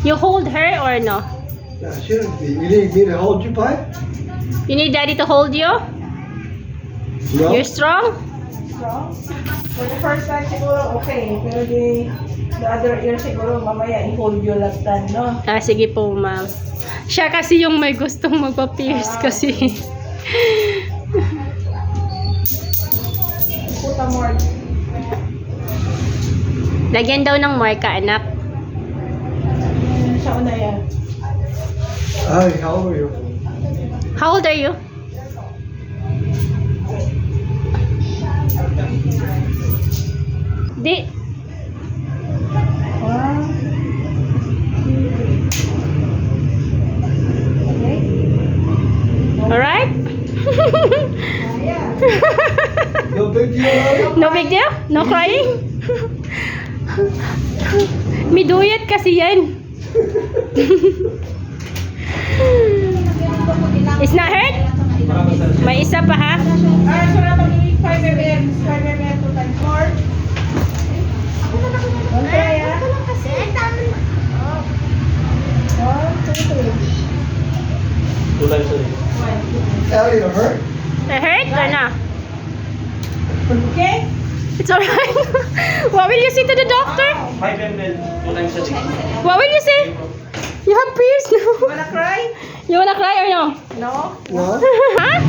You hold her or no? No, shouldn't be. You need me to hold you, Pi? You need daddy to hold you? No. You're strong? Strong? For the first time siguro okay. Pero the other year siguro mamaya i-hold you last time, no? Ah, sige po, ma'am. Siya kasi yung may gustong magpa-pierce kasi. Puta more. Lagyan daw ng marka, anak. Siya una yan. Hi, how are you? How old are you? Di. Okay. Alright? No big deal, huh? No big deal? No crying? May duyot kasi yan. It's not hurt? May isa pa ha? So na pag 5 mm, 5 mm 2 times 4. Don't try, ah. 1, 2, 3. 2 times a day. Ellie, you hurt? It hurt or not? Okay? It's alright. What will you say to the doctor? 5 ml, 2 times a day. What will you say? You have pierced now. Wanna cry? You wanna cry or no? No? No. Huh?